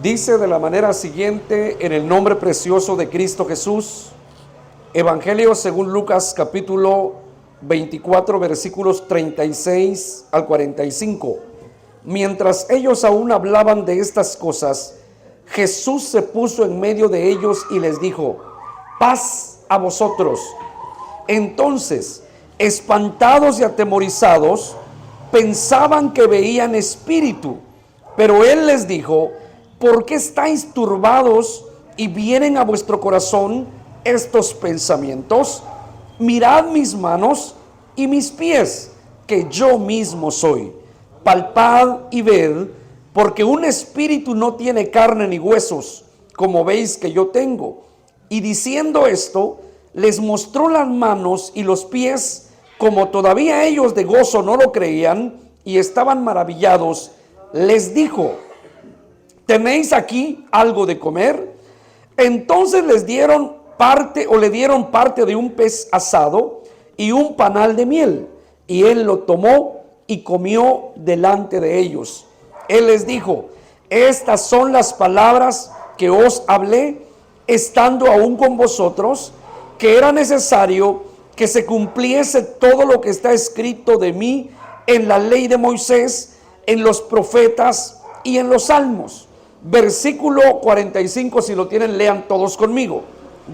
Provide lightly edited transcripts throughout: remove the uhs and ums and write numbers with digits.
Dice de la manera siguiente, en el nombre precioso de Cristo Jesús, Evangelio según Lucas capítulo 24 versículos 36 al 45. Mientras ellos aún hablaban de estas cosas, Jesús se puso en medio de ellos y les dijo: paz a vosotros. Entonces, espantados y atemorizados, pensaban que veían espíritu, pero él les dijo: ¿por qué estáis turbados y vienen a vuestro corazón estos pensamientos? Mirad mis manos y mis pies, que yo mismo soy. Palpad y ved, porque un espíritu no tiene carne ni huesos, como veis que yo tengo. Y diciendo esto, les mostró las manos y los pies. Como todavía ellos de gozo no lo creían y estaban maravillados, les dijo: ¿tenéis aquí algo de comer? Entonces les dieron parte, o le dieron parte de un pez asado y un panal de miel, y él lo tomó y comió delante de ellos. Él les dijo: estas son las palabras que os hablé estando aún con vosotros, que era necesario que se cumpliese todo lo que está escrito de mí en la ley de Moisés, en los profetas y en los salmos. Versículo 45, si lo tienen, lean todos conmigo.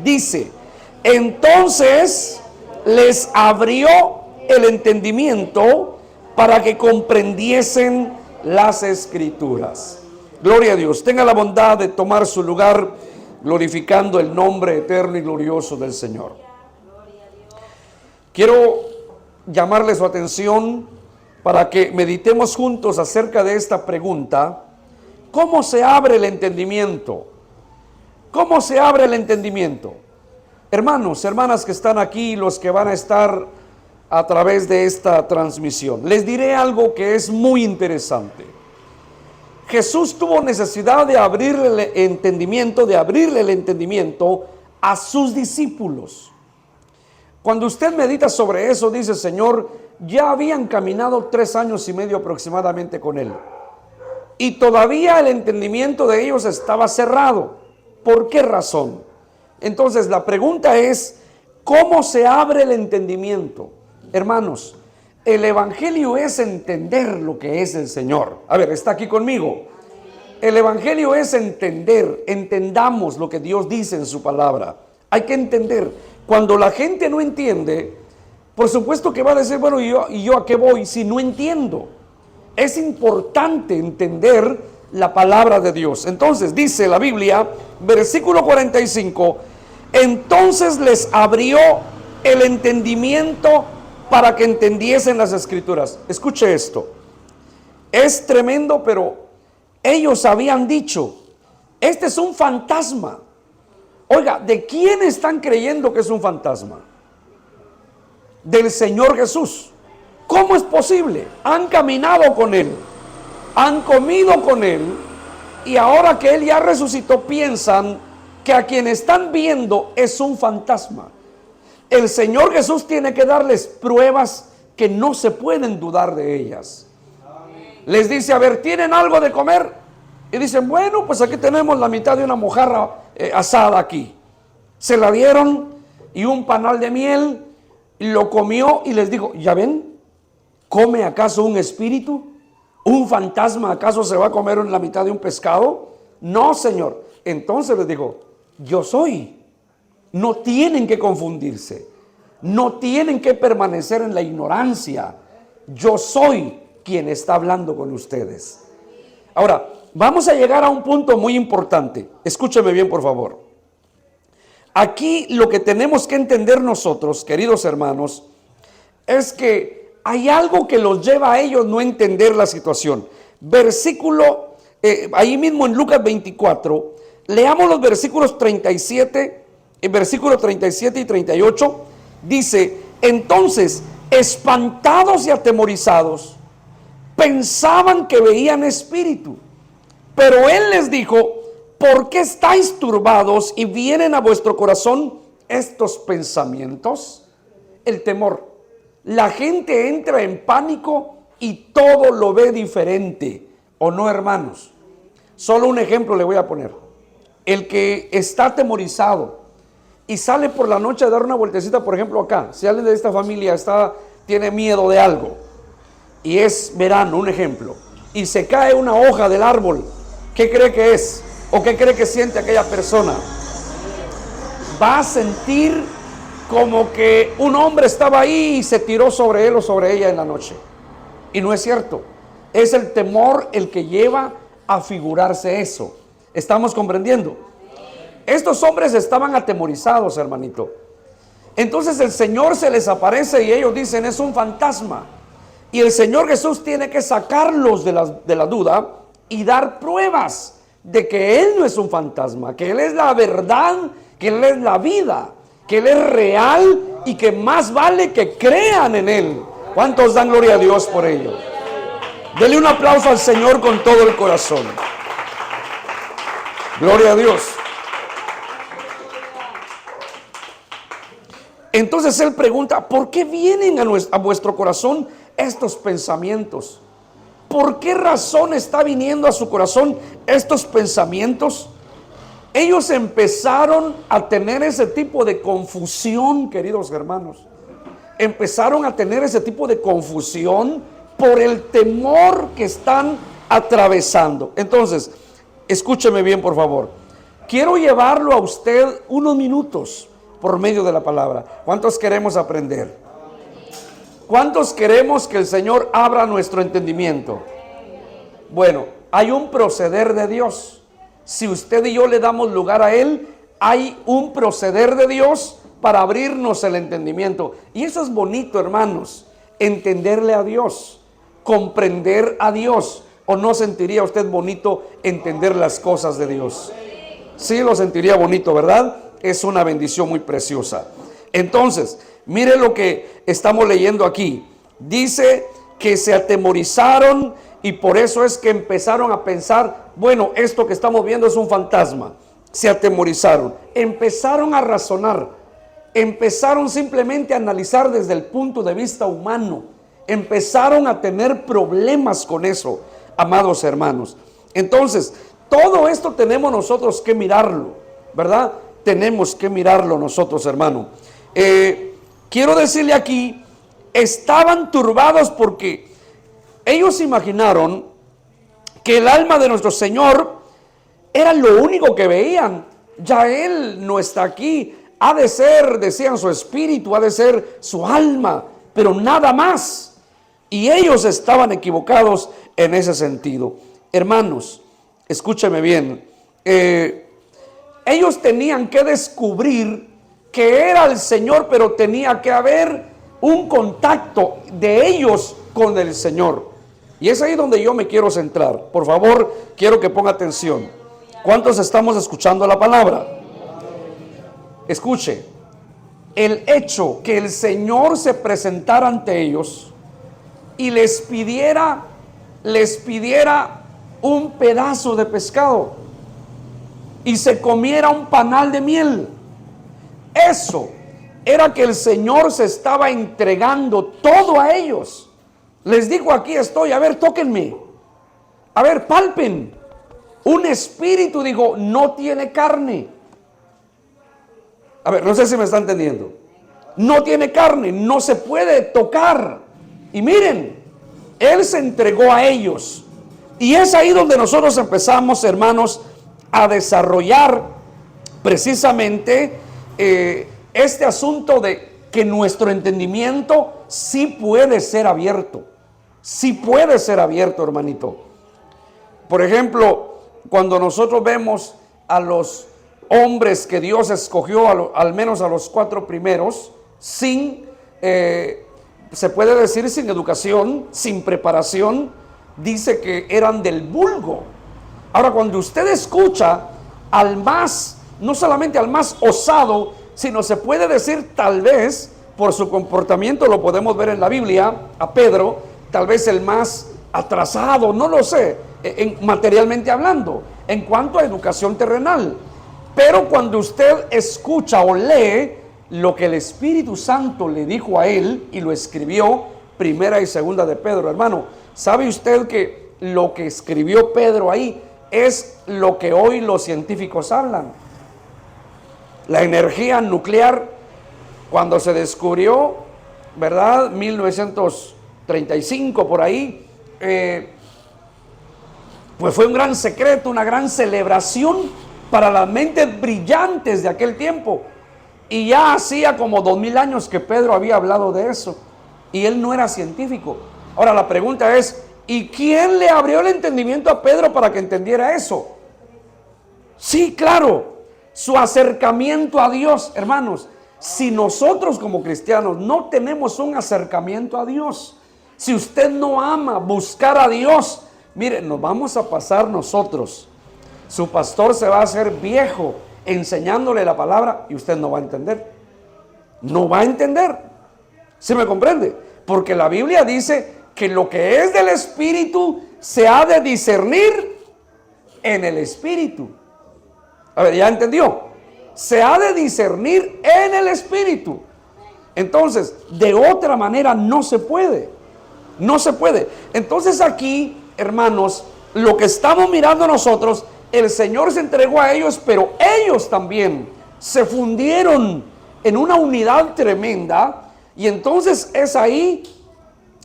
Dice: entonces les abrió el entendimiento para que comprendiesen las escrituras. Gloria a Dios. Tenga la bondad de tomar su lugar, glorificando el nombre eterno y glorioso del Señor. Quiero llamarle su atención para que meditemos juntos acerca de esta pregunta: ¿cómo se abre el entendimiento? ¿Cómo se abre el entendimiento? Hermanos, hermanas que están aquí, los que van a estar a través de esta transmisión, les diré algo que es muy interesante. Jesús tuvo necesidad de abrirle el entendimiento a sus discípulos. Cuando usted medita sobre eso, dice: Señor, ya habían caminado 3 años y medio aproximadamente con Él, y todavía el entendimiento de ellos estaba cerrado. ¿Por qué razón? Entonces la pregunta es: ¿cómo se abre el entendimiento? Hermanos, el evangelio es entender lo que es el Señor. A ver, ¿está aquí conmigo? El evangelio es entendamos lo que Dios dice en su palabra. Hay que entender. Cuando la gente no entiende, por supuesto que va a decir: bueno, ¿y yo a qué voy si no entiendo? Es importante entender la palabra de Dios. Entonces dice la Biblia, versículo 45: entonces les abrió el entendimiento para que entendiesen las escrituras. Escuche esto, es tremendo, pero ellos habían dicho: este es un fantasma. Oiga, ¿de quién están creyendo que es un fantasma? Del Señor Jesús. ¿Cómo es posible? Han caminado con Él, han comido con Él, y ahora que Él ya resucitó, piensan que a quien están viendo es un fantasma. El Señor Jesús tiene que darles pruebas que no se pueden dudar de ellas. Les dice: a ver, ¿tienen algo de comer? Y dicen: bueno, pues aquí tenemos la mitad de una mojarra asada aquí. Se la dieron, y un panal de miel, y lo comió, y les dijo: ¿ya ven? ¿Come acaso un espíritu? ¿Un fantasma acaso se va a comer en la mitad de un pescado? No, Señor. Entonces les dijo: yo soy. No tienen que confundirse, no tienen que permanecer en la ignorancia. Yo soy quien está hablando con ustedes. Ahora, vamos a llegar a un punto muy importante. Escúcheme bien, por favor. Aquí lo que tenemos que entender nosotros, queridos hermanos, es que hay algo que los lleva a ellos no entender la situación. Versículo, ahí mismo en Lucas 24, leamos los versículos 37, en versículos 37 y 38, dice: entonces, espantados y atemorizados, pensaban que veían espíritu, pero Él les dijo: ¿por qué estáis turbados y vienen a vuestro corazón estos pensamientos? El temor. La gente entra en pánico y todo lo ve diferente, ¿o no, hermanos? Solo un ejemplo le voy a poner. El que está atemorizado y sale por la noche a dar una vueltecita, por ejemplo acá, si alguien de esta familia tiene miedo de algo y es verano, un ejemplo, y se cae una hoja del árbol, ¿qué cree que es? ¿O qué cree que siente aquella persona? Va a sentir como que un hombre estaba ahí y se tiró sobre él o sobre ella en la noche. Y no es cierto. Es el temor el que lleva a figurarse eso. ¿Estamos comprendiendo? Estos hombres estaban atemorizados, hermanito. Entonces el Señor se les aparece y ellos dicen, es un fantasma. Y el Señor Jesús tiene que sacarlos de la duda y dar pruebas de que Él no es un fantasma, que Él es la verdad, que Él es la vida, que Él es real y que más vale que crean en Él. ¿Cuántos dan gloria a Dios por ello? Dele un aplauso al Señor con todo el corazón. Gloria a Dios. Entonces Él pregunta, ¿por qué vienen a vuestro corazón estos pensamientos? ¿Por qué razón está viniendo a su corazón estos pensamientos? Ellos empezaron a tener ese tipo de confusión, queridos hermanos. Empezaron a tener ese tipo de confusión por el temor que están atravesando. Entonces, escúcheme bien, por favor. Quiero llevarlo a usted unos minutos por medio de la palabra. ¿Cuántos queremos aprender? ¿Cuántos queremos que el Señor abra nuestro entendimiento? Bueno, hay un proceder de Dios. Si usted y yo le damos lugar a Él, hay un proceder de Dios para abrirnos el entendimiento. Y eso es bonito, hermanos, entenderle a Dios, comprender a Dios. ¿O no sentiría usted bonito entender las cosas de Dios? Sí, lo sentiría bonito, ¿verdad? Es una bendición muy preciosa. Entonces, mire lo que estamos leyendo aquí. Dice que se atemorizaron y por eso es que empezaron a pensar, bueno, esto que estamos viendo es un fantasma. Se atemorizaron, empezaron a razonar, empezaron simplemente a analizar desde el punto de vista humano, empezaron a tener problemas con eso, amados hermanos. Entonces, todo esto tenemos nosotros que mirarlo, ¿verdad? Tenemos que mirarlo nosotros, hermano. Quiero decirle aquí, estaban turbados porque ellos imaginaron que el alma de nuestro Señor era lo único que veían. Ya Él no está aquí. Ha de ser, decían, su espíritu, ha de ser su alma, pero nada más. Y ellos estaban equivocados en ese sentido. Hermanos, escúcheme bien. Ellos tenían que descubrir que era el Señor, pero tenía que haber un contacto de ellos con el Señor. Y es ahí donde yo me quiero centrar. Por favor, quiero que ponga atención. ¿Cuántos estamos escuchando la palabra? Escuche, el hecho que el Señor se presentara ante ellos y les pidiera un pedazo de pescado y se comiera un panal de miel, eso era que el Señor se estaba entregando todo a ellos. Les dijo, aquí estoy, a ver, tóquenme, a ver, palpen. Un espíritu, dijo, no tiene carne. A ver, no sé si me está entendiendo. No tiene carne, no se puede tocar. Y miren, Él se entregó a ellos. Y es ahí donde nosotros empezamos, hermanos, a desarrollar precisamente este asunto de que nuestro entendimiento sí puede ser abierto. Sí puede ser abierto, hermanito. Por ejemplo, cuando nosotros vemos a los hombres que Dios escogió, al menos a los 4 primeros, se puede decir sin educación, sin preparación, dice que eran del vulgo. Ahora, cuando usted escucha al más, no solamente al más osado, sino se puede decir tal vez, por su comportamiento, lo podemos ver en la Biblia, a Pedro, tal vez el más atrasado, no lo sé, materialmente hablando, en cuanto a educación terrenal. Pero cuando usted escucha o lee lo que el Espíritu Santo le dijo a él y lo escribió, primera y segunda de Pedro, hermano, ¿sabe usted que lo que escribió Pedro ahí es lo que hoy los científicos hablan. La energía nuclear, cuando se descubrió, ¿verdad? 1935 por ahí, pues fue un gran secreto, una gran celebración para las mentes brillantes de aquel tiempo. Y ya hacía como 2000 años que Pedro había hablado de eso. Y él no era científico. Ahora la pregunta es, ¿y quién le abrió el entendimiento a Pedro para que entendiera eso? Sí, claro, su acercamiento a Dios, hermanos. Si nosotros como cristianos no tenemos un acercamiento a Dios, si usted no ama buscar a Dios, mire, nos vamos a pasar nosotros. Su pastor se va a hacer viejo enseñándole la palabra y usted no va a entender. No va a entender. ¿Sí me comprende? Porque la Biblia dice que lo que es del Espíritu se ha de discernir en el Espíritu. A ver, ¿ya entendió? Se ha de discernir en el Espíritu. Entonces, de otra manera no se puede. No se puede. Entonces aquí, hermanos, lo que estamos mirando nosotros, el Señor se entregó a ellos, pero ellos también se fundieron en una unidad tremenda. Y entonces es ahí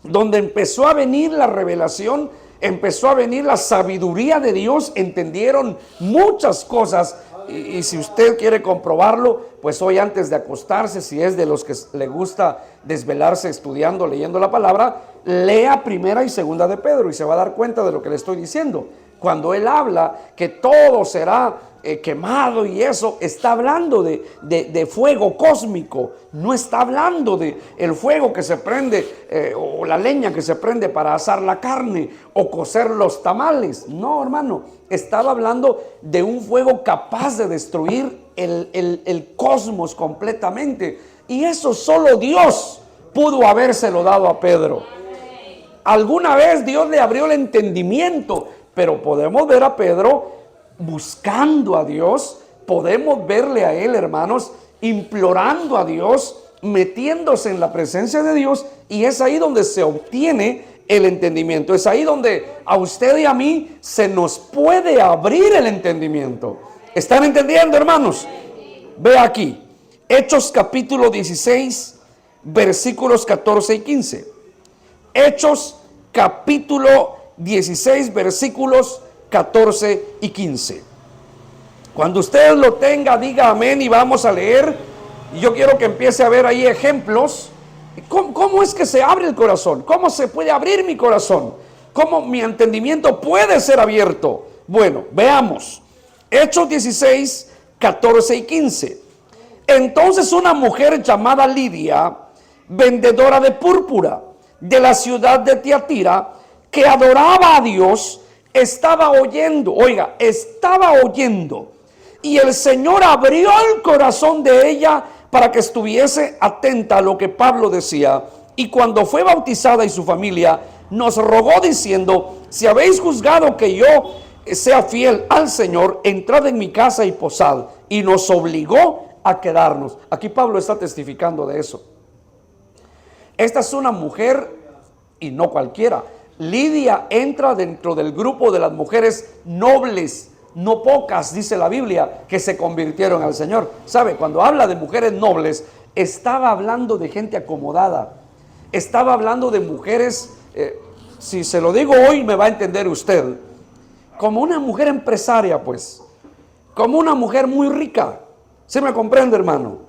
donde empezó a venir la revelación, empezó a venir la sabiduría de Dios, entendieron muchas cosas. Y si usted quiere comprobarlo, pues hoy antes de acostarse, si es de los que le gusta desvelarse estudiando, leyendo la palabra, lea primera y segunda de Pedro y se va a dar cuenta de lo que le estoy diciendo. Cuando él habla que todo será quemado y eso, está hablando de fuego cósmico, no está hablando de el fuego que se prende o la leña que se prende para asar la carne o cocer los tamales. No, hermano, estaba hablando de un fuego capaz de destruir el cosmos completamente, y eso solo Dios pudo habérselo dado a Pedro. Alguna vez Dios le abrió el entendimiento, pero podemos ver a Pedro buscando a Dios, podemos verle a él, hermanos, implorando a Dios, metiéndose en la presencia de Dios, y es ahí donde se obtiene el entendimiento. Es ahí donde a usted y a mí se nos puede abrir el entendimiento. ¿Están entendiendo, hermanos? Ve aquí, Hechos capítulo 16, versículos 14 y 15. Hechos capítulo 16, versículos 14 y 15. Cuando usted lo tenga, diga amén y vamos a leer. Yo quiero que empiece a ver ahí ejemplos. ¿Cómo es que se abre el corazón? ¿Cómo se puede abrir mi corazón? ¿Cómo mi entendimiento puede ser abierto? Bueno, veamos. Hechos 16, 14 y 15. Entonces una mujer llamada Lidia, vendedora de púrpura de la ciudad de Tiatira, que adoraba a Dios, estaba oyendo, oiga, estaba oyendo, y el Señor abrió el corazón de ella para que estuviese atenta a lo que Pablo decía. Y cuando fue bautizada y su familia, nos rogó diciendo: si habéis juzgado que yo sea fiel al Señor, entrad en mi casa y posad. Y nos obligó a quedarnos. Aquí Pablo está testificando de eso. Esta es una mujer, y no cualquiera. Lidia entra dentro del grupo de las mujeres nobles, no pocas, dice la Biblia, que se convirtieron al Señor. ¿Sabe? Cuando habla de mujeres nobles, estaba hablando de gente acomodada. Estaba hablando de mujeres, si se lo digo hoy me va a entender usted, como una mujer empresaria, pues, como una mujer muy rica. ¿Se me comprende, hermano?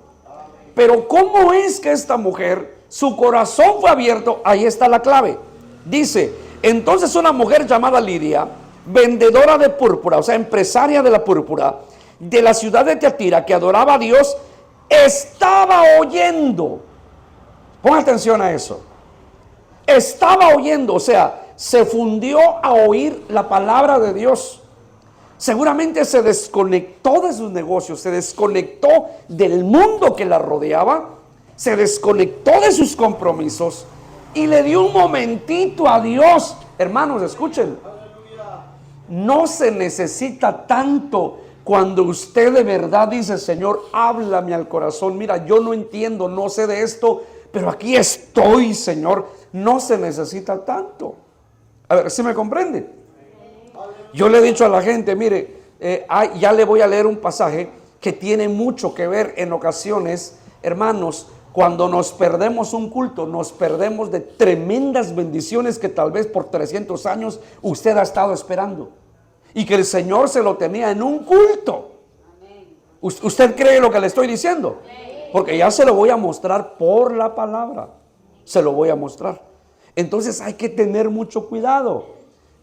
Pero ¿cómo es que esta mujer, su corazón fue abierto? Ahí está la clave. Dice, entonces una mujer llamada Lidia, vendedora de púrpura, o sea, empresaria de la púrpura, de la ciudad de Tiatira, que adoraba a Dios, estaba oyendo. Pon atención a eso. Estaba oyendo, o sea, se fundió a oír la palabra de Dios. Seguramente se desconectó de sus negocios, se desconectó del mundo que la rodeaba, se desconectó de sus compromisos y le dio un momentito a Dios. Hermanos, escuchen, no se necesita tanto cuando usted de verdad dice: Señor, háblame al corazón. Mira, yo no entiendo, no sé de esto, pero aquí estoy, Señor. No se necesita tanto. A ver, ¿sí me comprende? Yo le he dicho a la gente, mire, ya le voy a leer un pasaje que tiene mucho que ver en ocasiones, hermanos. Cuando nos perdemos un culto, nos perdemos de tremendas bendiciones que tal vez por 300 años usted ha estado esperando. Y que el Señor se lo tenía en un culto. ¿Usted cree lo que le estoy diciendo? Porque ya se lo voy a mostrar por la palabra. Se lo voy a mostrar. Entonces hay que tener mucho cuidado.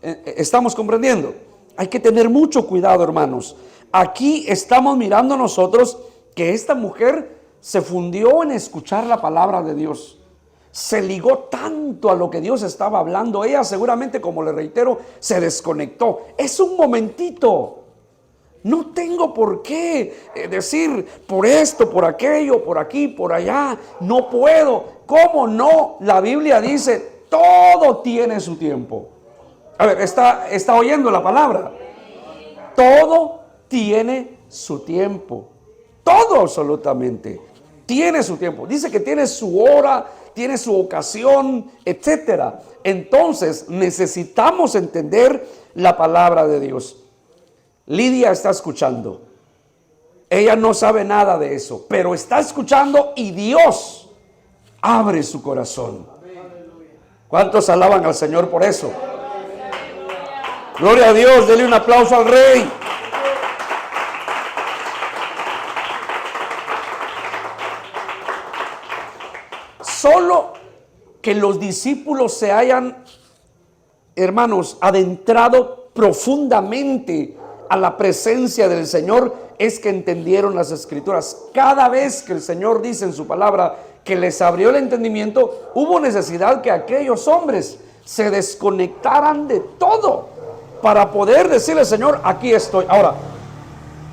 ¿Estamos comprendiendo? Hay que tener mucho cuidado, hermanos. Aquí estamos mirando nosotros que esta mujer se fundió en escuchar la palabra de Dios. Se ligó tanto a lo que Dios estaba hablando. Ella seguramente, como le reitero, se desconectó. Es un momentito. No tengo por qué decir por esto, por aquello, por aquí, por allá. No puedo. ¿Cómo no? La Biblia dice, todo tiene su tiempo. A ver, está oyendo la palabra. Todo tiene su tiempo. Todo absolutamente tiene su tiempo. Dice que tiene su hora, tiene su ocasión, etcétera. Entonces necesitamos entender la palabra de Dios. Lidia está escuchando. Ella no sabe nada de eso, pero está escuchando y Dios abre su corazón. ¿Cuántos alaban al Señor por eso? Gloria a Dios, denle un aplauso al Rey. Solo que los discípulos se hayan, hermanos, adentrado profundamente a la presencia del Señor, es que entendieron las Escrituras. Cada vez que el Señor dice en su palabra que les abrió el entendimiento, hubo necesidad que aquellos hombres se desconectaran de todo para poder decirle, Señor, aquí estoy. Ahora,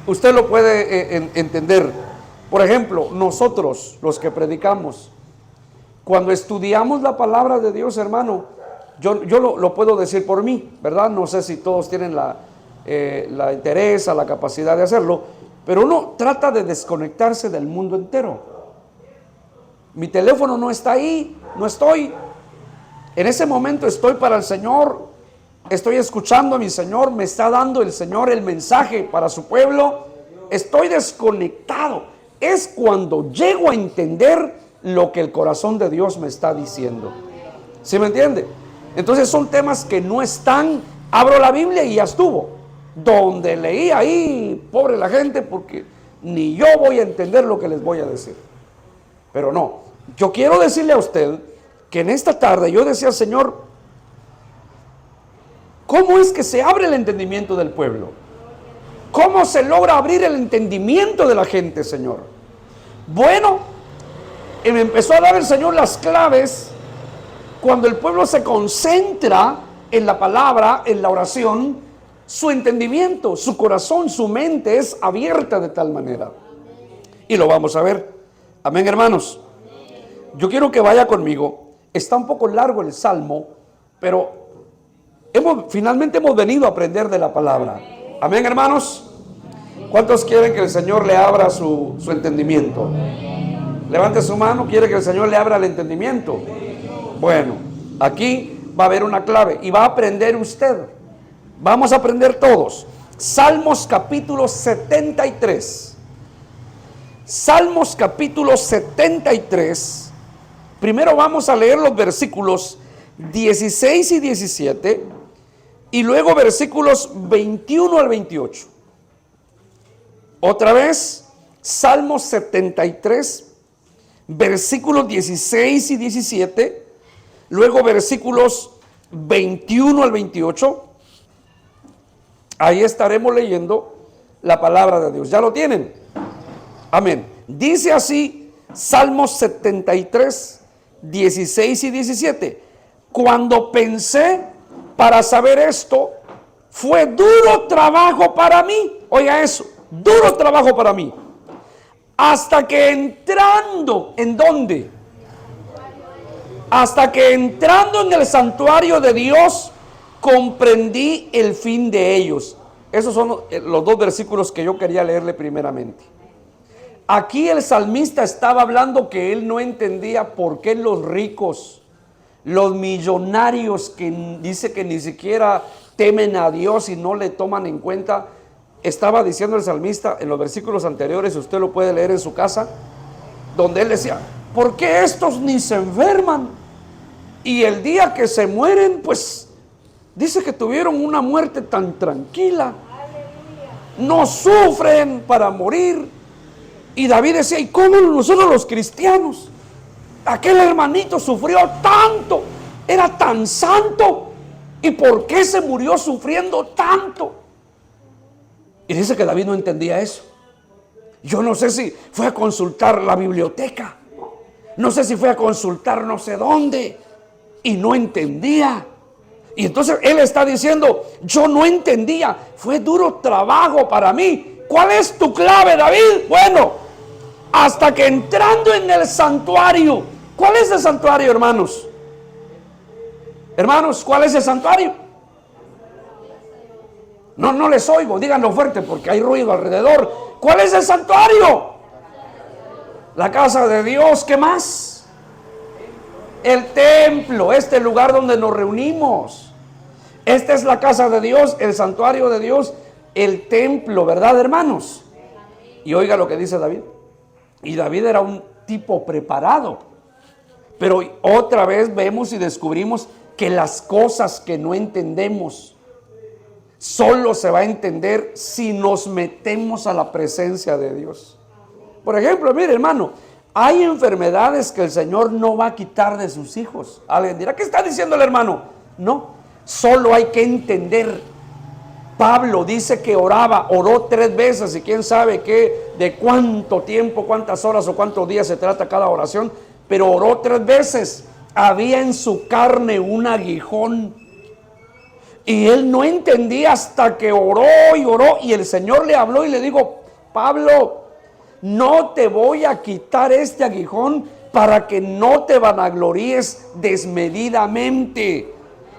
usted lo puede entender. Por ejemplo, nosotros, los que predicamos, cuando estudiamos la palabra de Dios, hermano, yo lo puedo decir por mí, ¿verdad? No sé si todos tienen la interés, la capacidad de hacerlo, pero uno trata de desconectarse del mundo entero. Mi teléfono no está ahí, no estoy. En ese momento estoy para el Señor, estoy escuchando a mi Señor, me está dando el Señor el mensaje para su pueblo. Estoy desconectado. Es cuando llego a entender lo que el corazón de Dios me está diciendo. ¿Sí me entiende? Entonces son temas que no están. Abro la Biblia y ya estuvo. Donde leí ahí, pobre la gente, porque ni yo voy a entender lo que les voy a decir. Pero no, yo quiero decirle a usted que en esta tarde yo decía, Señor, ¿cómo es que se abre el entendimiento del pueblo? ¿Cómo se logra abrir el entendimiento de la gente, Señor? Bueno, y me empezó a dar el Señor las claves. Cuando el pueblo se concentra en la palabra, en la oración, su entendimiento, su corazón, su mente es abierta de tal manera. Y lo vamos a ver. Amén, hermanos. Yo quiero que vaya conmigo. Está un poco largo el salmo, pero finalmente hemos venido a aprender de la palabra. Amén, hermanos. ¿Cuántos quieren que el Señor le abra su entendimiento? Levante su mano. ¿Quiere que el Señor le abra el entendimiento? Bueno, aquí va a haber una clave y va a aprender usted. Vamos a aprender todos. Salmos capítulo 73. Salmos capítulo 73. Primero vamos a leer los versículos 16 y 17 y luego versículos 21 al 28. Otra vez, Salmos 73, versículos 16 y 17, luego versículos 21 al 28. Ahí estaremos leyendo la palabra de Dios. ¿Ya lo tienen? Amén. Dice así, Salmos 73, 16 y 17. Cuando pensé para saber esto, fue duro trabajo para mí. Oiga eso, duro trabajo para mí. Hasta que entrando, ¿en dónde? Hasta que entrando en el santuario de Dios, comprendí el fin de ellos. Esos son los dos versículos que yo quería leerle primeramente. Aquí el salmista estaba hablando que él no entendía por qué los ricos, los millonarios, que dice que ni siquiera temen a Dios y no le toman en cuenta. Estaba diciendo el salmista en los versículos anteriores, usted lo puede leer en su casa, donde él decía, ¿por qué estos ni se enferman? Y el día que se mueren, pues dice que tuvieron una muerte tan tranquila, no sufren para morir. Y David decía, ¿y cómo nosotros los cristianos? Aquel hermanito sufrió tanto, era tan santo, ¿y por qué se murió sufriendo tanto? Y dice que David no entendía eso. Yo no sé si fue a consultar la biblioteca, no sé si fue a consultar no sé dónde, y no entendía. Y entonces él está diciendo, yo no entendía, fue duro trabajo para mí. ¿Cuál es tu clave, David? Bueno, hasta que entrando en el santuario. ¿Cuál es el santuario, hermanos? Hermanos, ¿cuál es el santuario? No les oigo, díganlo fuerte porque hay ruido alrededor. ¿Cuál es el santuario? La casa de Dios. ¿Qué más? El templo, este lugar donde nos reunimos. Esta es la casa de Dios, el santuario de Dios, el templo, ¿verdad, hermanos? Y oiga lo que dice David. Y David era un tipo preparado. Pero otra vez vemos y descubrimos que las cosas que no entendemos solo se va a entender si nos metemos a la presencia de Dios. Por ejemplo, mire, hermano, hay enfermedades que el Señor no va a quitar de sus hijos. Alguien dirá, ¿qué está diciendo el hermano? No, solo hay que entender. Pablo dice que oró 3 veces y quién sabe qué, de cuánto tiempo, cuántas horas o cuántos días se trata cada oración, pero oró 3 veces. Había en su carne un aguijón y él no entendía hasta que oró y el Señor le habló y le dijo, Pablo, no te voy a quitar este aguijón para que no te vanaglories desmedidamente,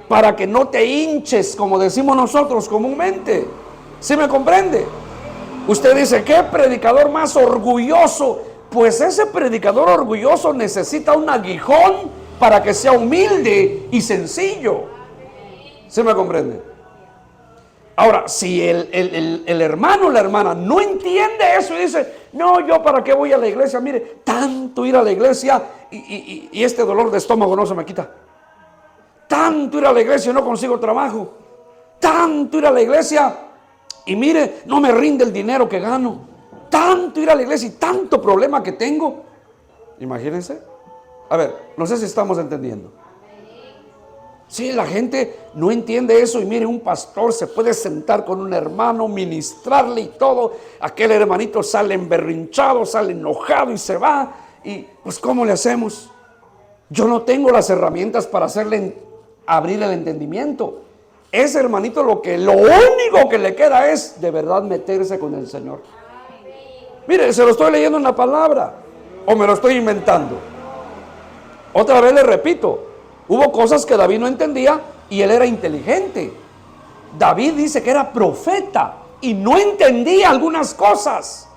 para que no te hinches, como decimos nosotros comúnmente. ¿Sí me comprende? Usted dice, ¿qué predicador más orgulloso? Pues ese predicador orgulloso necesita un aguijón para que sea humilde y sencillo. ¿Sí me comprende? Ahora, si el hermano o la hermana no entiende eso y dice, no, yo para qué voy a la iglesia, mire, tanto ir a la iglesia y este dolor de estómago no se me quita. Tanto ir a la iglesia y no consigo trabajo. Tanto ir a la iglesia y mire, no me rinde el dinero que gano. Tanto ir a la iglesia y tanto problema que tengo. Imagínense. A ver, no sé si estamos entendiendo. Sí, la gente no entiende eso y mire, un pastor se puede sentar con un hermano, ministrarle y todo. Aquel hermanito sale emberrinchado, sale enojado y se va. Y pues ¿cómo le hacemos? Yo no tengo las herramientas para abrir el entendimiento. Ese hermanito lo único que le queda es de verdad meterse con el Señor. Mire, se lo estoy leyendo en la palabra o me lo estoy inventando. Otra vez le repito, hubo cosas que David no entendía y él era inteligente. David dice que era profeta y no entendía algunas cosas.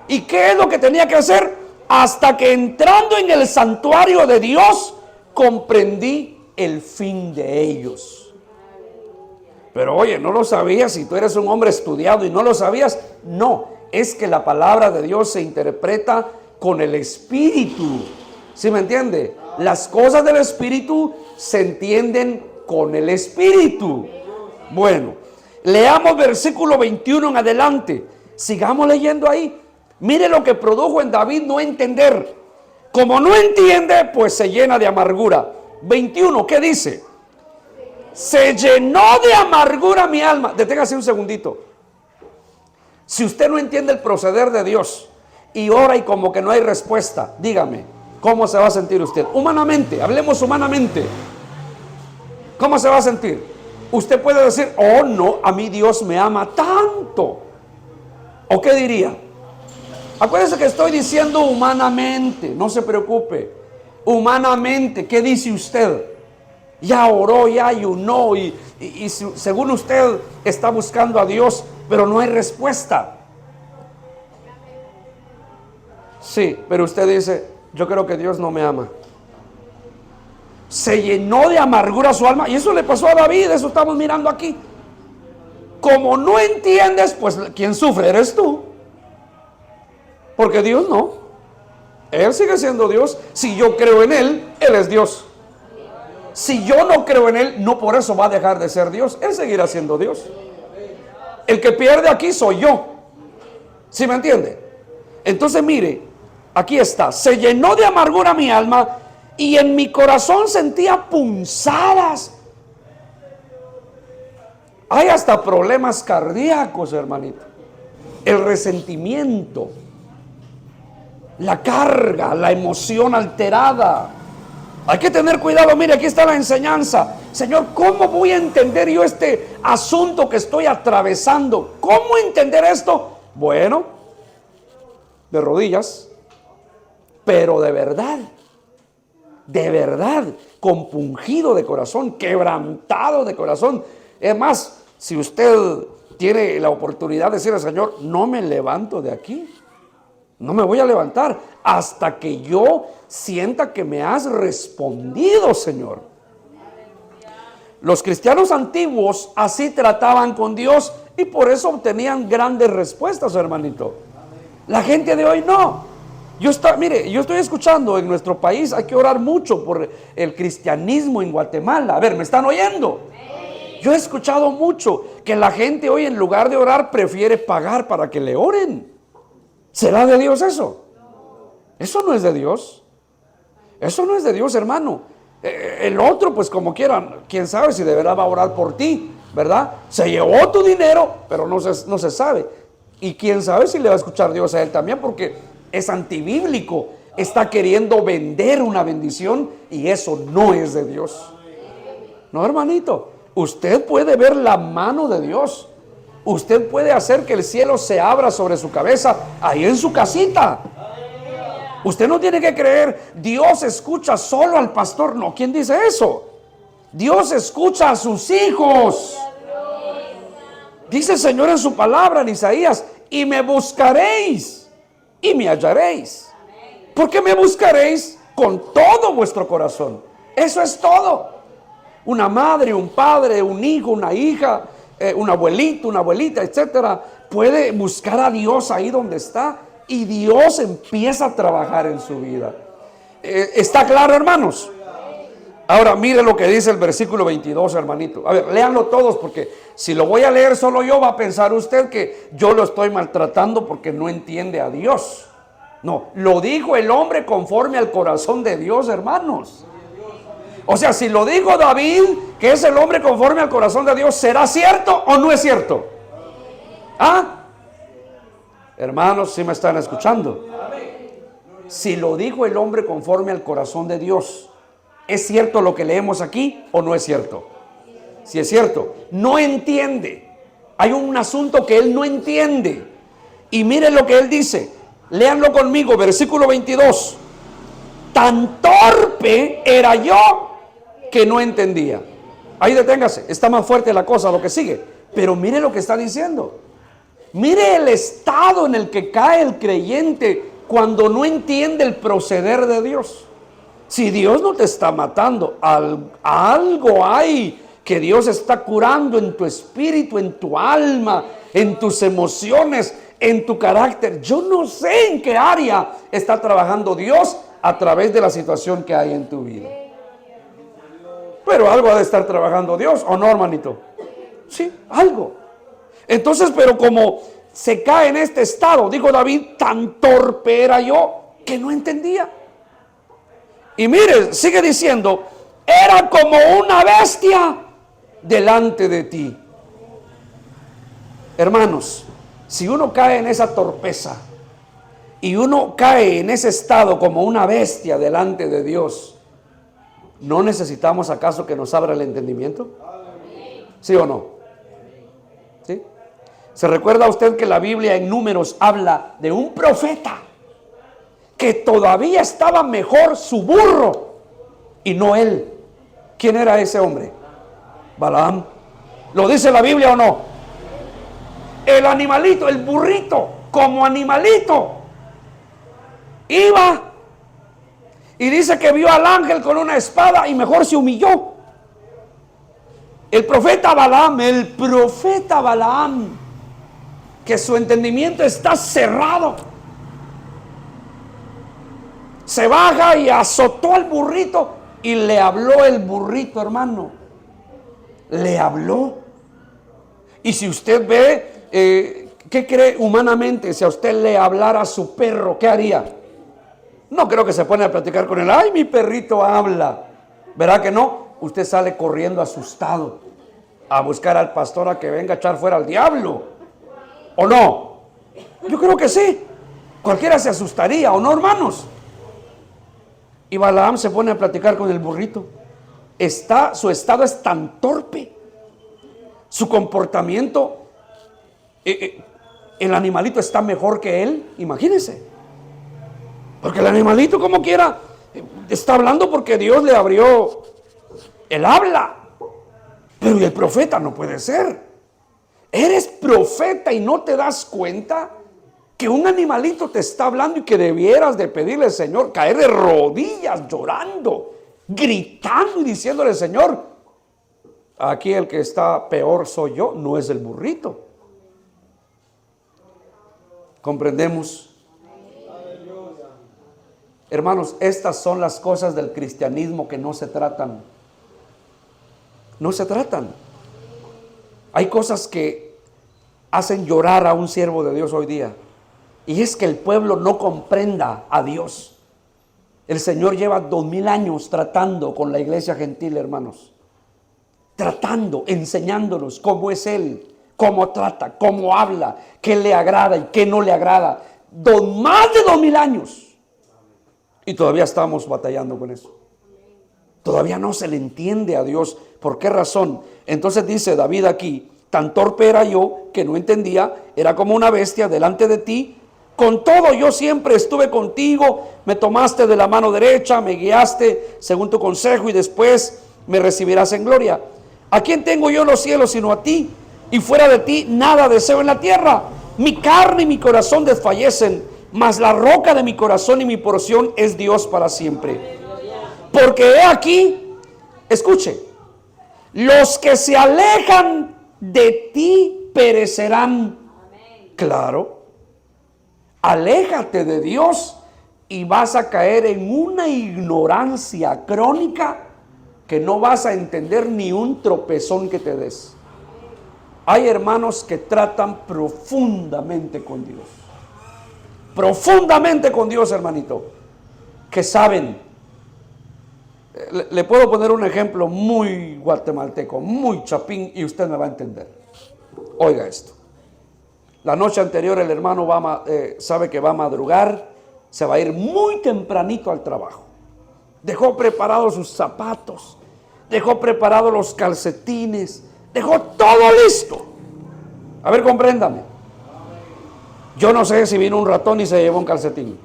¿Y qué es lo que tenía que hacer? Hasta que entrando en el santuario de Dios comprendí el fin de ellos. Pero oye, ¿no lo sabías? Si tú eres un hombre estudiado y no lo sabías, no, es que la palabra de Dios se interpreta con el Espíritu. ¿Sí me entiende? Las cosas del Espíritu se entienden con el Espíritu. Bueno, leamos versículo 21 en adelante. Sigamos leyendo ahí. Mire lo que produjo en David no entender. Como no entiende, pues se llena de amargura. 21, ¿qué dice? Se llenó de amargura mi alma. Deténgase un segundito. Si usted no entiende el proceder de Dios y ora y como que no hay respuesta, dígame, ¿cómo se va a sentir usted? Humanamente, hablemos humanamente. ¿Cómo se va a sentir? Usted puede decir, oh no, a mí Dios me ama tanto. ¿O qué diría? Acuérdese que estoy diciendo humanamente, no se preocupe. Humanamente, ¿qué dice usted? Ya oró, ya ayunó y según usted está buscando a Dios, pero no hay respuesta. Sí, pero usted dice, yo creo que Dios no me ama. Se llenó de amargura su alma. Y eso le pasó a David, eso estamos mirando aquí. Como no entiendes, pues quien sufre eres tú. Porque Dios no. Él sigue siendo Dios. Si yo creo en Él, Él es Dios. Si yo no creo en Él, no por eso va a dejar de ser Dios. Él seguirá siendo Dios. El que pierde aquí soy yo. ¿Sí me entiende? Entonces mire, aquí está. Se llenó de amargura mi alma y en mi corazón sentía punzadas. Hay hasta problemas cardíacos, hermanito. El resentimiento, la carga, la emoción alterada. Hay que tener cuidado. Mire, aquí está la enseñanza. Señor, ¿cómo voy a entender yo este asunto que estoy atravesando? ¿Cómo entender esto? Bueno, de rodillas, pero de verdad, compungido de corazón, quebrantado de corazón. Es más, si usted tiene la oportunidad de decirle al Señor, no me levanto de aquí, no me voy a levantar hasta que yo sienta que me has respondido, Señor. Los cristianos antiguos así trataban con Dios y por eso obtenían grandes respuestas, hermanito. La gente de hoy no. Yo estoy escuchando en nuestro país, hay que orar mucho por el cristianismo en Guatemala. A ver, ¿me están oyendo? Yo he escuchado mucho que la gente hoy en lugar de orar prefiere pagar para que le oren. ¿Será de Dios eso? Eso no es de Dios. Eso no es de Dios, hermano. El otro, pues como quieran, quién sabe si de verdad va a orar por ti, ¿verdad? Se llevó tu dinero, pero no se sabe. Y quién sabe si le va a escuchar Dios a él también, porque es antibíblico. Está queriendo vender una bendición y eso no es de Dios. No, hermanito. Usted puede ver la mano de Dios. Usted puede hacer que el cielo se abra sobre su cabeza ahí en su casita. Usted no tiene que creer, Dios escucha solo al pastor. No, ¿quién dice eso? Dios escucha a sus hijos. Dice el Señor en su palabra en Isaías, y me buscaréis y me hallaréis. ¿Por qué me buscaréis? Con todo vuestro corazón. Eso es todo. Una madre, un padre, un hijo, una hija, un abuelito, una abuelita, etcétera, puede buscar a Dios ahí donde está y Dios empieza a trabajar en su vida. ¿Está claro, hermanos? Ahora mire lo que dice el versículo 22, hermanito. A ver, léanlo todos, porque si lo voy a leer solo yo, va a pensar usted que yo lo estoy maltratando porque no entiende a Dios. No, lo dijo el hombre conforme al corazón de Dios, hermanos. O sea, si lo dijo David, que es el hombre conforme al corazón de Dios, ¿será cierto o no es cierto? ¿Ah? Hermanos, ¿sí me están escuchando? Si lo dijo el hombre conforme al corazón de Dios, ¿es cierto lo que leemos aquí o no es cierto? Si es cierto, no entiende. Hay un asunto que él no entiende. Y miren lo que él dice. Léanlo conmigo, versículo 22. Tan torpe era yo que no entendía. Ahí deténgase, está más fuerte la cosa, lo que sigue. Pero mire lo que está diciendo. Mire el estado en el que cae el creyente cuando no entiende el proceder de Dios. Si Dios no te está matando, algo hay que Dios está curando en tu espíritu, en tu alma, en tus emociones, en tu carácter. Yo no sé en qué área está trabajando Dios a través de la situación que hay en tu vida. Pero algo ha de estar trabajando Dios, ¿o no, hermanito? Sí, algo. Entonces, pero como se cae en este estado, dijo David, tan torpe era yo que no entendía. Y mire, sigue diciendo, era como una bestia delante de ti. Hermanos, si uno cae en esa torpeza y uno cae en ese estado como una bestia delante de Dios, ¿no necesitamos acaso que nos abra el entendimiento? ¿Sí o no? ¿Sí? ¿Se recuerda usted que la Biblia en Números habla de un profeta que todavía estaba mejor su burro y no él? ¿Quién era ese hombre? Balaam. ¿Lo dice la Biblia o no? El animalito, el burrito, como animalito, iba Y dice que vio al ángel con una espada y mejor se humilló. El profeta Balaam, que su entendimiento está cerrado, se baja y azotó al burrito y le habló el burrito, hermano. Le habló. Y si usted ve, ¿qué cree humanamente? Si a usted le hablara a su perro, ¿qué haría? No creo que se pone a platicar con él. Ay, mi perrito habla. ¿Verdad que no? Usted sale corriendo asustado a buscar al pastor a que venga a echar fuera al diablo. ¿O no? Yo creo que sí. Cualquiera se asustaría, ¿o no, hermanos? Y Balaam se pone a platicar con el burrito. Su estado es tan torpe. Su comportamiento, el animalito está mejor que él. Imagínense. Porque el animalito, como quiera, está hablando porque Dios le abrió el habla. Pero el profeta no puede ser. Eres profeta y no te das cuenta que un animalito te está hablando y que debieras de pedirle al Señor, caer de rodillas, llorando, gritando y diciéndole: Señor, aquí el que está peor soy yo, no es el burrito. ¿Comprendemos? Hermanos, estas son las cosas del cristianismo que no se tratan. No se tratan. Hay cosas que hacen llorar a un siervo de Dios hoy día. Y es que el pueblo no comprenda a Dios. El Señor lleva 2000 años tratando con la iglesia gentil, hermanos. Tratando, enseñándonos cómo es Él, cómo trata, cómo habla, qué le agrada y qué no le agrada. Más de 2000 años. Y todavía estamos batallando con eso. Todavía no se le entiende a Dios. ¿Por qué razón? Entonces dice David aquí: tan torpe era yo que no entendía, era como una bestia delante de ti. Con todo yo siempre estuve contigo, me tomaste de la mano derecha, me guiaste según tu consejo y después me recibirás en gloria. ¿A quién tengo yo en los cielos sino a ti? Y fuera de ti nada deseo en la tierra. Mi carne y mi corazón desfallecen, mas la roca de mi corazón y mi porción es Dios para siempre. Porque he aquí, escuche, los que se alejan de ti perecerán. Claro, aléjate de Dios y vas a caer en una ignorancia crónica que no vas a entender ni un tropezón que te des. Hay hermanos que tratan profundamente con Dios. Profundamente con Dios, hermanito. Que saben. Le puedo poner un ejemplo muy guatemalteco, muy chapín, y usted me va a entender. Oiga esto. La noche anterior el hermano sabe que va a madrugar, se va a ir muy tempranito al trabajo. Dejó preparados sus zapatos, dejó preparados los calcetines, dejó todo listo. A ver, compréndame. Yo no sé si vino un ratón y se llevó un calcetín.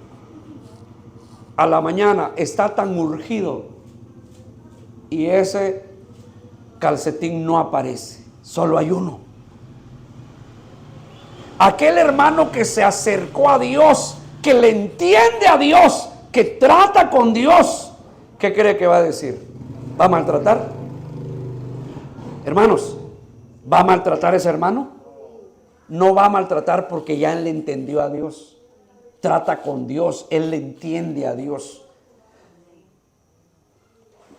A la mañana está tan urgido y ese calcetín no aparece, solo hay uno. Aquel hermano que se acercó a Dios, que le entiende a Dios, que trata con Dios, ¿qué cree que va a decir? ¿Va a maltratar? Hermanos, ¿va a maltratar ese hermano? No va a maltratar porque ya él le entendió a Dios. Trata con Dios, él le entiende a Dios.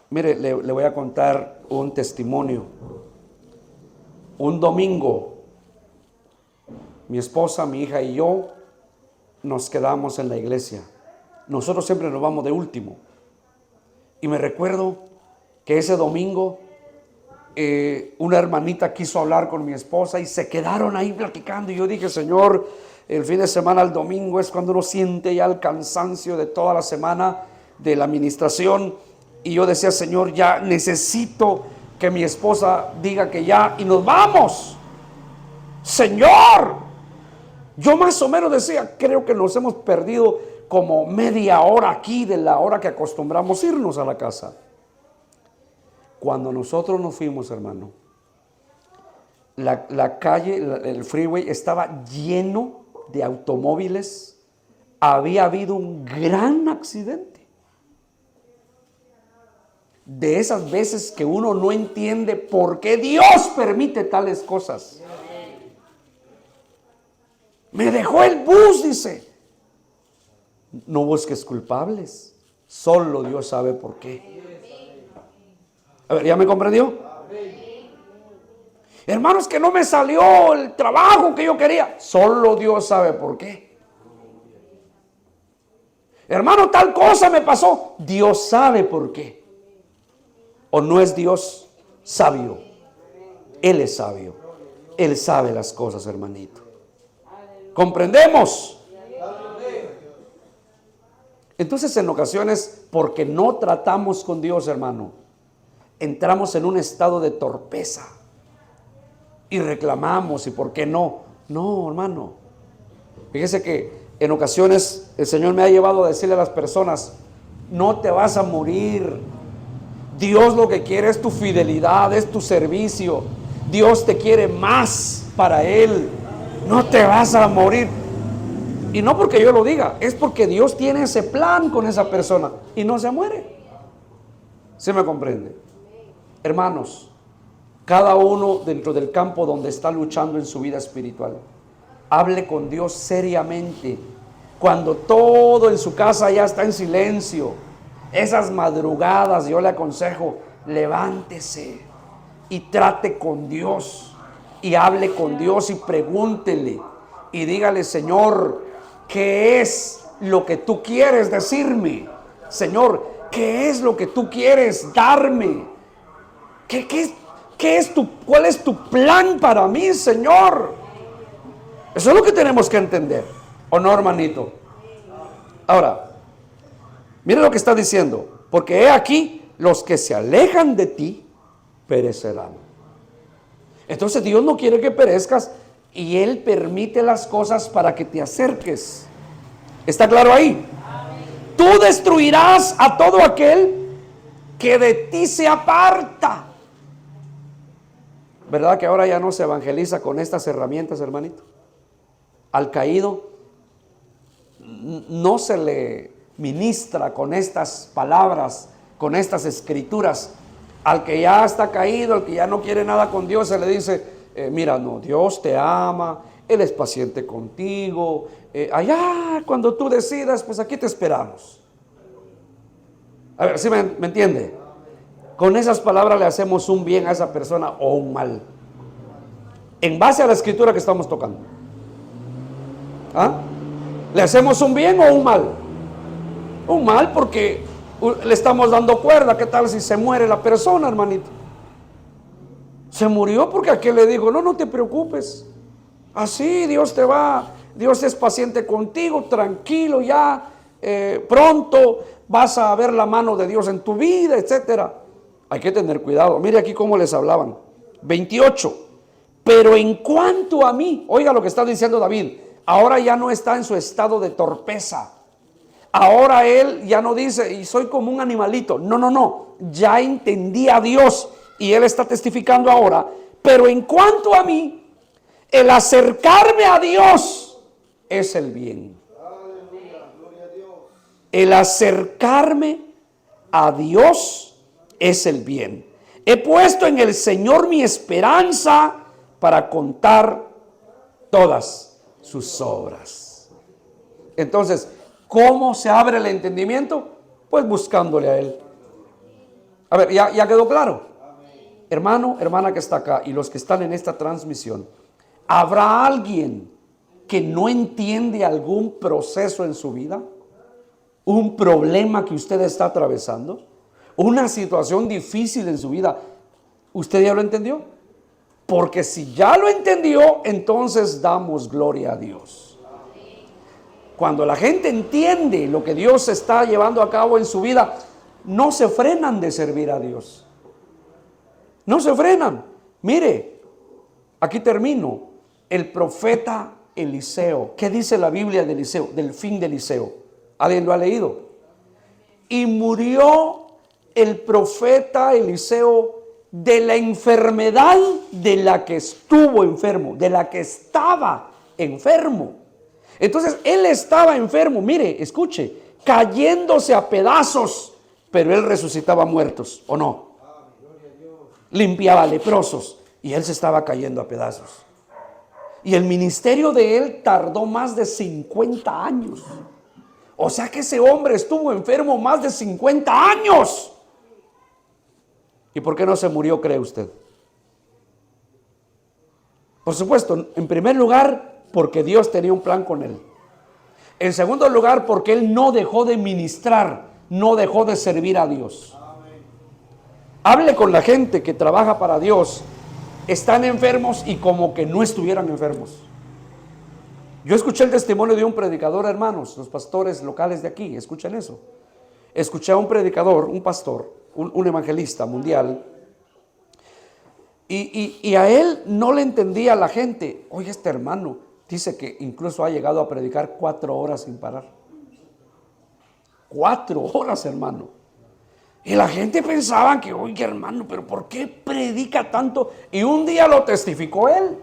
Mire, le voy a contar un testimonio. Un domingo, mi esposa, mi hija y yo nos quedamos en la iglesia. Nosotros siempre nos vamos de último. Y me recuerdo que ese domingo una hermanita quiso hablar con mi esposa y se quedaron ahí platicando. Y yo dije: Señor, el fin de semana, el domingo, es cuando uno siente ya el cansancio de toda la semana de la administración. Y yo decía: Señor, ya necesito que mi esposa diga que ya y nos vamos. Señor, yo más o menos decía: creo que nos hemos perdido como media hora aquí de la hora que acostumbramos irnos a la casa. Cuando nosotros nos fuimos, hermano, la calle, el freeway estaba lleno de automóviles. Había habido un gran accidente. de esas veces que uno no entiende por qué Dios permite tales cosas. Me dejó el bus, dice. No busques culpables. Solo Dios sabe por qué. A ver, ¿ya me comprendió? Hermanos, que no me salió el trabajo que yo quería. Solo Dios sabe por qué. Hermano, tal cosa me pasó. Dios sabe por qué. ¿O no es Dios sabio? Él es sabio. Él sabe las cosas, hermanito. ¿Comprendemos? Entonces, en ocasiones, porque no tratamos con Dios, hermano, entramos en un estado de torpeza y reclamamos, ¿y por qué no? No, hermano. Fíjese que en ocasiones el Señor me ha llevado a decirle a las personas: no te vas a morir. Dios lo que quiere es tu fidelidad, es tu servicio. Dios te quiere más para Él. No te vas a morir. Y no porque yo lo diga, es porque Dios tiene ese plan con esa persona y no se muere. ¿Se me comprende? Hermanos, cada uno dentro del campo donde está luchando en su vida espiritual, hable con Dios seriamente. Cuando todo en su casa ya está en silencio, esas madrugadas, yo le aconsejo, levántese y trate con Dios y hable con Dios y pregúntele y dígale: Señor, ¿qué es lo que tú quieres decirme? Señor, ¿qué es lo que tú quieres darme? ¿Cuál es tu plan para mí, Señor? Eso es lo que tenemos que entender, ¿o no, hermanito? Ahora, mire lo que está diciendo: porque he aquí, los que se alejan de ti perecerán. Entonces Dios no quiere que perezcas y Él permite las cosas para que te acerques. ¿Está claro ahí? Tú destruirás a todo aquel que de ti se aparta. ¿Verdad que ahora ya no se evangeliza con estas herramientas, hermanito? Al caído no se le ministra con estas palabras, con estas escrituras. Al que ya está caído, al que ya no quiere nada con Dios, se le dice: mira, no, Dios te ama, Él es paciente contigo, allá cuando tú decidas, pues aquí te esperamos. A ver, ¿sí me entiende? Con esas palabras le hacemos un bien a esa persona o un mal, en base a la escritura que estamos tocando. ¿Ah? ¿Le hacemos un bien o un mal? Un mal, porque le estamos dando cuerda. ¿Qué tal si se muere la persona, hermanito? Se murió porque aquel le dijo: no te preocupes, así Dios es paciente contigo, tranquilo, ya pronto vas a ver la mano de Dios en tu vida, etcétera. Hay que tener cuidado. Mire aquí cómo les hablaban. 28. Pero en cuanto a mí, oiga lo que está diciendo David, ahora ya no está en su estado de torpeza. Ahora él ya no dice: y soy como un animalito. No, ya entendí a Dios y él está testificando ahora. Pero en cuanto a mí, el acercarme a Dios es el bien. El acercarme a Dios es el bien. He puesto en el Señor mi esperanza para contar todas sus obras. Entonces, ¿cómo se abre el entendimiento? Pues buscándole a Él. A ver, ¿ya quedó claro? Hermano, hermana que está acá y los que están en esta transmisión, ¿habrá alguien que no entiende algún proceso en su vida? ¿Un problema que usted está atravesando? ¿Una situación difícil en su vida? ¿Usted ya lo entendió? Porque si ya lo entendió, entonces damos gloria a Dios. Cuando la gente entiende lo que Dios está llevando a cabo en su vida, no se frenan de servir a Dios. No se frenan. Mire, aquí termino. El profeta Eliseo. ¿Qué dice la Biblia de Eliseo? Del fin de Eliseo. ¿Alguien lo ha leído? Y murió el profeta Eliseo de la enfermedad de la que estuvo enfermo, de la que estaba enfermo. Entonces él estaba enfermo, mire, escuche, cayéndose a pedazos, pero él resucitaba muertos, ¿o no? Limpiaba leprosos y él se estaba cayendo a pedazos. Y el ministerio de él tardó más de 50 años. O sea que ese hombre estuvo enfermo más de 50 años. ¿Y por qué no se murió, cree usted? Por supuesto, en primer lugar, porque Dios tenía un plan con él. En segundo lugar, porque él no dejó de ministrar, no dejó de servir a Dios. Hable con la gente que trabaja para Dios. Están enfermos y como que no estuvieran enfermos. Yo escuché el testimonio de un predicador, hermanos, los pastores locales de aquí, escuchen eso. Escuché a un predicador, un pastor, un evangelista mundial, y a él no le entendía la gente. Oye, este hermano dice que incluso ha llegado a predicar 4 horas sin parar. 4 horas, hermano. Y la gente pensaba que, oye, hermano, pero ¿por qué predica tanto? Y un día lo testificó él.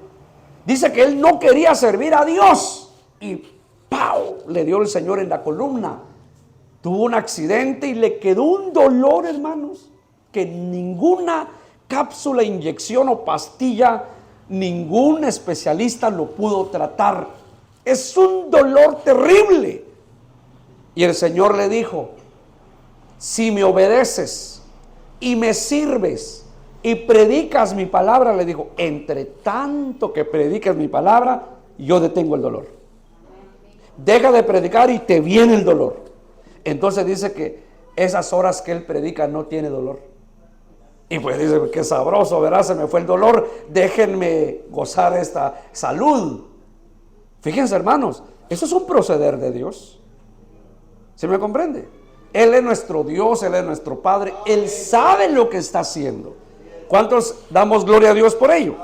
Dice que él no quería servir a Dios. Y ¡pau! Le dio el Señor en la columna. Tuvo un accidente y le quedó un dolor, hermanos, que ninguna cápsula, inyección o pastilla, ningún especialista lo pudo tratar. Es un dolor terrible. Y el Señor le dijo: si me obedeces y me sirves y predicas mi palabra, le dijo, entre tanto que predicas mi palabra, yo detengo el dolor. Deja de predicar y te viene el dolor. Entonces dice que esas horas que él predica no tiene dolor. Y pues dice, qué sabroso, ¿verdad? Se me fue el dolor, déjenme gozar esta salud. Fíjense, hermanos, eso es un proceder de Dios. ¿Se me comprende? Él es nuestro Dios, Él es nuestro Padre, Él sabe lo que está haciendo. ¿Cuántos damos gloria a Dios por ello?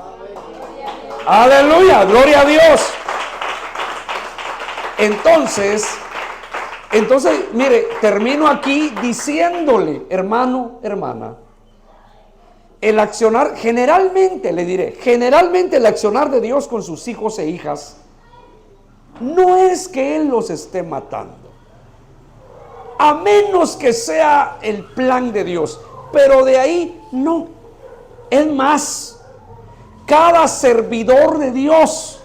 Aleluya, gloria a Dios. Entonces, mire, termino aquí diciéndole, hermano, hermana, el accionar, generalmente el accionar de Dios con sus hijos e hijas, no es que Él los esté matando, a menos que sea el plan de Dios, pero de ahí no. Es más, cada servidor de Dios,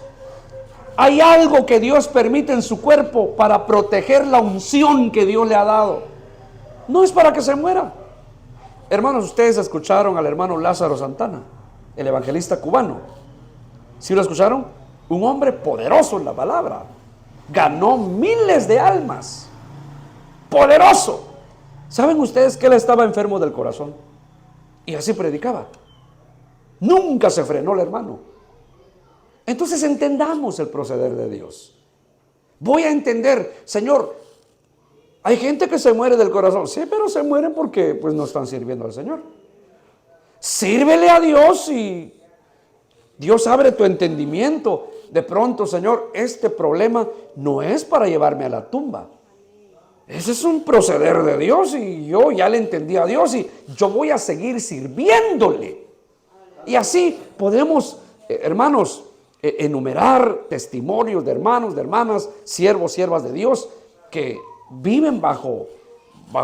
hay algo que Dios permite en su cuerpo para proteger la unción que Dios le ha dado. No es para que se muera. Hermanos, ustedes escucharon al hermano Lázaro Santana, el evangelista cubano. ¿Sí lo escucharon? Un hombre poderoso en la palabra. Ganó miles de almas. Poderoso. ¿Saben ustedes que él estaba enfermo del corazón? Y así predicaba. Nunca se frenó el hermano. Entonces entendamos el proceder de Dios. Voy a entender, Señor, hay gente que se muere del corazón. Sí, pero se mueren porque pues no están sirviendo al Señor. Sírvele a Dios y Dios abre tu entendimiento. De pronto, Señor, este problema no es para llevarme a la tumba. Ese es un proceder de Dios y yo ya le entendí a Dios y yo voy a seguir sirviéndole. Y así podemos, hermanos, enumerar testimonios de hermanos, de hermanas, siervos, siervas de Dios que viven bajo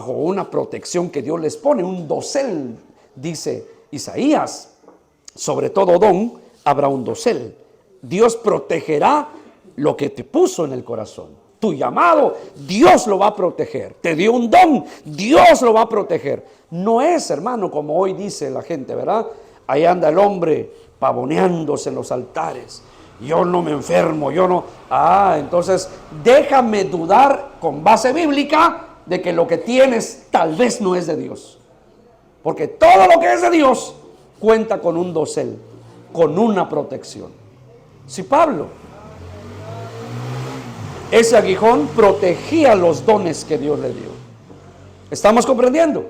una protección que Dios les pone, un dosel, dice Isaías. Sobre todo don habrá un dosel. Dios protegerá lo que te puso en el corazón. Tu llamado, Dios lo va a proteger. Te dio un don, Dios lo va a proteger. No es, hermano, como hoy dice la gente, ¿verdad? Ahí anda el hombre pavoneándose en los altares. Yo no me enfermo, yo no. Entonces déjame dudar con base bíblica de que lo que tienes tal vez no es de Dios. Porque todo lo que es de Dios cuenta con un dosel, con una protección. Si Pablo, ese aguijón protegía los dones que Dios le dio. ¿Estamos comprendiendo?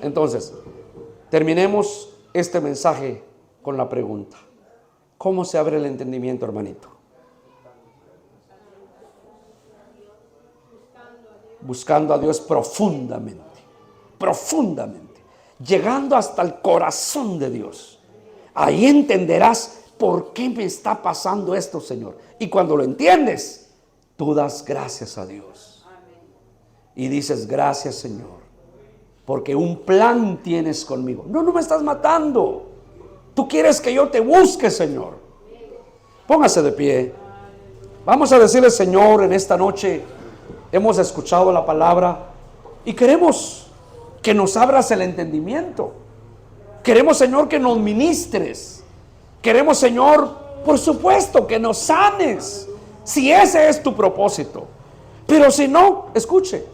Entonces, terminemos este mensaje con la pregunta: ¿cómo se abre el entendimiento, hermanito? Buscando a Dios profundamente, llegando hasta el corazón de Dios. Ahí entenderás por qué me está pasando esto, Señor. Y cuando lo entiendes, tú das gracias a Dios y dices: gracias, Señor, porque un plan tienes conmigo. No, no me estás matando. Tú quieres que yo te busque, Señor. Póngase de pie. Vamos a decirle, Señor, en esta noche hemos escuchado la palabra y queremos que nos abras el entendimiento. Queremos, Señor, que nos ministres. Queremos, Señor, por supuesto, que nos sanes, si ese es tu propósito. Pero si no, escuche,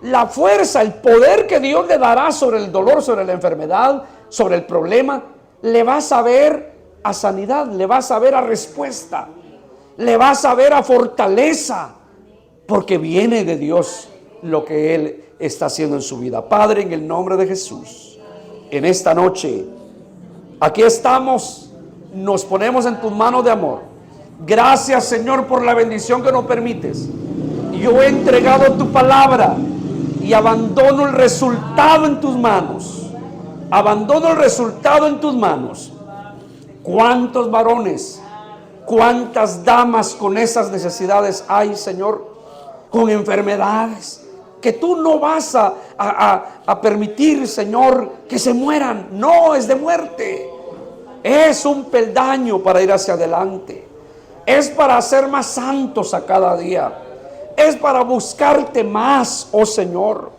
la fuerza, el poder que Dios le dará sobre el dolor, sobre la enfermedad, sobre el problema, le vas a ver a sanidad, le vas a ver a respuesta, le vas a ver a fortaleza, porque viene de Dios lo que Él está haciendo en su vida. Padre, en el nombre de Jesús, en esta noche, aquí estamos, nos ponemos en tus manos de amor. Gracias, Señor, por la bendición que nos permites. Yo he entregado tu palabra y abandono el resultado en tus manos. Abandono el resultado en tus manos. ¿Cuántos varones, cuántas damas con esas necesidades hay, Señor? Con enfermedades que tú no vas a permitir, Señor, que se mueran. No, es de muerte. Es un peldaño para ir hacia adelante. Es para ser más santos a cada día. Es para buscarte más, oh Señor.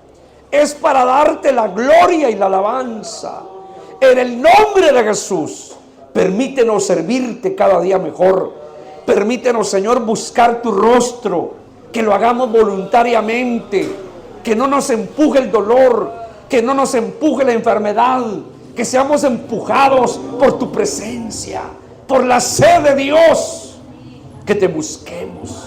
Es para darte la gloria y la alabanza. En el nombre de Jesús, permítenos servirte cada día mejor. Permítenos, Señor, buscar tu rostro. Que lo hagamos voluntariamente. Que no nos empuje el dolor. Que no nos empuje la enfermedad. Que seamos empujados por tu presencia, por la sed de Dios. Que te busquemos.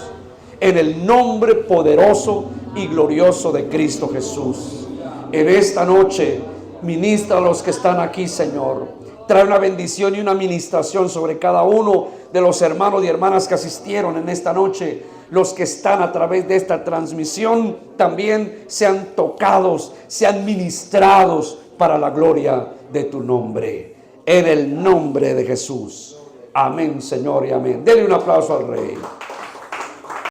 En el nombre poderoso y glorioso de Cristo Jesús. En esta noche, ministra a los que están aquí, Señor. Trae una bendición y una ministración sobre cada uno de los hermanos y hermanas que asistieron en esta noche. Los que están a través de esta transmisión también sean tocados, sean ministrados para la gloria de tu nombre. En el nombre de Jesús. Amén, Señor, y amén. Denle un aplauso al Rey.